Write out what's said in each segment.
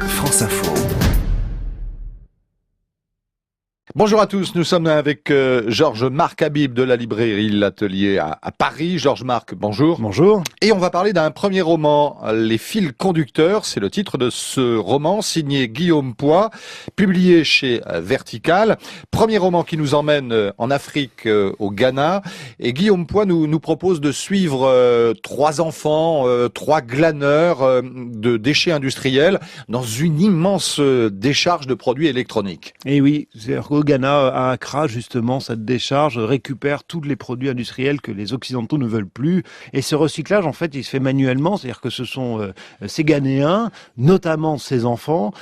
France Info. Bonjour à tous, nous sommes avec Georges-Marc Habib de la librairie L'Atelier à Paris. Georges-Marc, bonjour. Bonjour. Et on va parler d'un premier roman, Les fils conducteurs. C'est le titre de ce roman signé Guillaume Poix, publié chez Vertical. Premier roman qui nous emmène en Afrique, au Ghana. Et Guillaume Poix nous propose de suivre trois enfants, trois glaneurs de déchets industriels dans une immense décharge de produits électroniques. Et oui, c'est-à-dire qu'au Ghana, à Accra, justement, cette décharge récupère tous les produits industriels que les Occidentaux ne veulent plus. Et ce recyclage, en fait, il se fait manuellement. C'est-à-dire que ce sont ces Ghanéens, notamment ces enfants,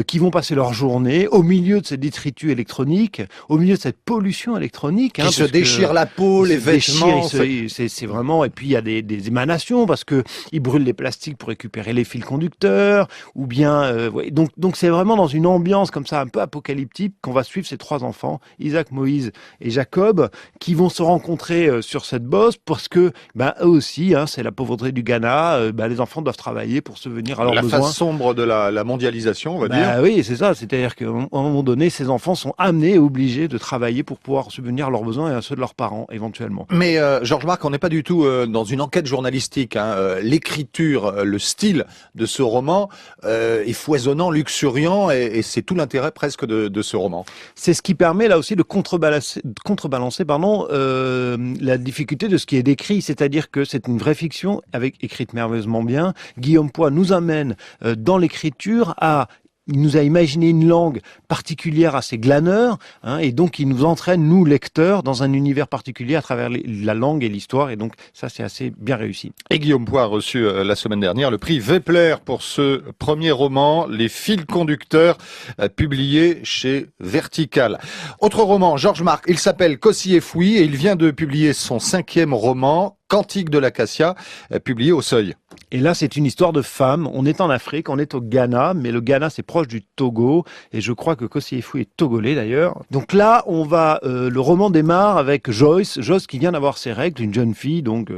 qui vont passer leur journée au milieu de ces détritus électroniques, au milieu de cette pollution électronique. Qui se déchirent la peau, les vêtements. C'est vraiment... Et puis, il y a des émanations, parce que ils brûlent les plastiques pour récupérer les fils conducteurs, ou bien... Donc, c'est vraiment dans une ambiance comme ça, un peu apocalyptique, qu'on va suivre ces trois enfants, Isaac, Moïse et Jacob, qui vont se rencontrer sur cette bosse parce que, eux aussi, c'est la pauvreté du Ghana, les enfants doivent travailler pour subvenir à leurs besoins. La face sombre de la mondialisation, on va dire. Oui, c'est ça. C'est-à-dire qu'à un moment donné, ces enfants sont amenés et obligés de travailler pour pouvoir subvenir à leurs besoins et à ceux de leurs parents, éventuellement. Mais Georges-Marc, on n'est pas du tout dans une enquête journalistique. L'écriture, le style de ce roman est foisonnant, luxuriant, et c'est tout l'intérêt presque de ce roman. C'est ce qui permet là aussi de contrebalancer la difficulté de ce qui est décrit, c'est-à-dire que c'est une vraie fiction écrite merveilleusement bien. Guillaume Poix nous amène dans l'écriture il nous a imaginé une langue particulière à ces glaneurs, et donc il nous entraîne, nous, lecteurs, dans un univers particulier à travers la langue et l'histoire, et donc ça, c'est assez bien réussi. Et Guillaume Poix a reçu la semaine dernière le prix Vepler pour ce premier roman, Les fils conducteurs, publié chez Vertical. Autre roman, Georges-Marc, il s'appelle Kossi et Fouilly, et il vient de publier son 5e roman, Cantique de l'acacia, publié au Seuil. Et là, c'est une histoire de femme. On est en Afrique, on est au Ghana, mais le Ghana, c'est proche du Togo. Et je crois que Kossi Fouilly est togolais, d'ailleurs. Donc là, le roman démarre avec Joyce qui vient d'avoir ses règles, une jeune fille, donc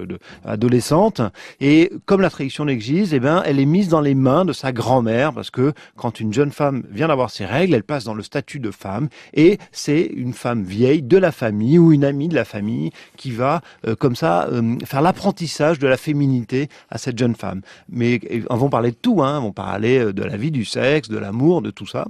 adolescente. Et comme la tradition l'exige, elle est mise dans les mains de sa grand-mère, parce que quand une jeune femme vient d'avoir ses règles, elle passe dans le statut de femme. Et c'est une femme vieille de la famille ou une amie de la famille qui va, faire l'apprentissage de la féminité à cette jeune femme. Mais ils vont parler de tout, ils vont parler de la vie, du sexe, de l'amour, de tout ça.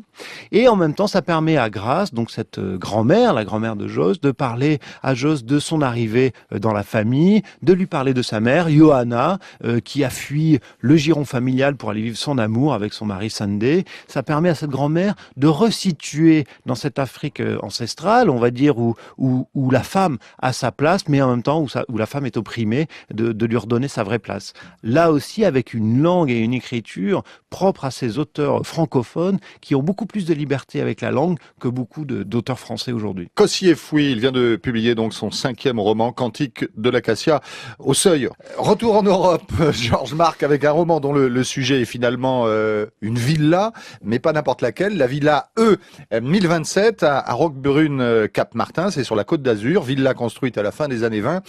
Et en même temps, ça permet à Grace, donc cette grand-mère, la grand-mère de Joss, de parler à Joss de son arrivée dans la famille, de lui parler de sa mère, Johanna, qui a fui le giron familial pour aller vivre son amour avec son mari Sunday. Ça permet à cette grand-mère de resituer dans cette Afrique ancestrale, on va dire, où la femme a sa place, mais en même temps où la femme est opprimée, de lui redonner sa vraie place. Là aussi, avec une langue et une écriture propres à ces auteurs francophones qui ont beaucoup plus de liberté avec la langue que beaucoup d'auteurs français aujourd'hui. Kossi et Fouilly, il vient de publier donc son 5e roman, Cantique de l'acacia, au Seuil. Retour en Europe, Georges-Marc, avec un roman dont le sujet est finalement une villa, mais pas n'importe laquelle. La villa 1027 à Roquebrune, Cap-Martin, c'est sur la Côte d'Azur. Villa construite à la fin des années 20,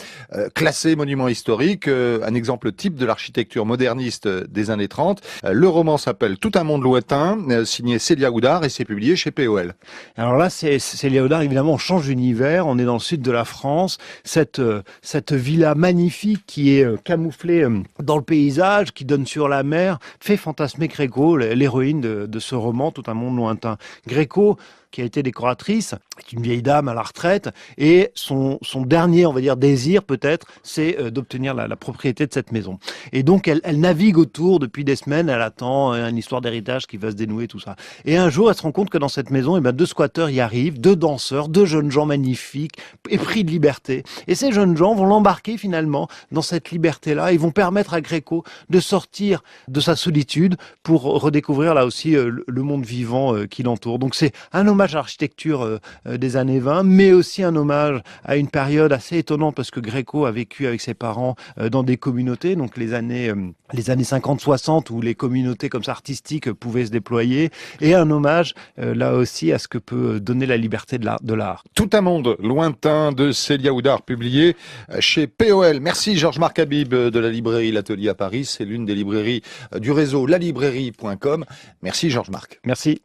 classée monument historique, un exemple type de l'architecture moderniste des années 30. Le roman s'appelle Tout un monde lointain, signé Célia Houdard, et c'est publié chez POL. Alors là, Célia Houdard, évidemment, on change d'univers, on est dans le sud de la France, cette villa magnifique qui est camouflée dans le paysage, qui donne sur la mer, fait fantasmer Gréco, l'héroïne de ce roman, Tout un monde lointain. Gréco, qui a été décoratrice, est une vieille dame à la retraite, et son dernier, on va dire, désir peut-être, c'est d'obtenir la propriété de cette maison. Et donc elle navigue autour depuis des semaines, elle attend une histoire d'héritage qui va se dénouer, tout ça. Et un jour, elle se rend compte que dans cette maison, deux squatteurs y arrivent, deux danseurs, deux jeunes gens magnifiques, épris de liberté. Et ces jeunes gens vont l'embarquer finalement dans cette liberté-là, ils vont permettre à Gréco de sortir de sa solitude pour redécouvrir là aussi le monde vivant qui l'entoure. Donc c'est un hommage hommage à l'architecture des années 20, mais aussi un hommage à une période assez étonnante parce que Gréco a vécu avec ses parents dans des communautés, donc les années 50-60 où les communautés comme ça artistiques pouvaient se déployer, et un hommage là aussi à ce que peut donner la liberté de l'art. Tout un monde lointain de Célia Oudard, publié chez POL. Merci Georges-Marc Habib de la librairie L'Atelier à Paris. C'est l'une des librairies du réseau lalibrairie.com. Merci Georges-Marc. Merci.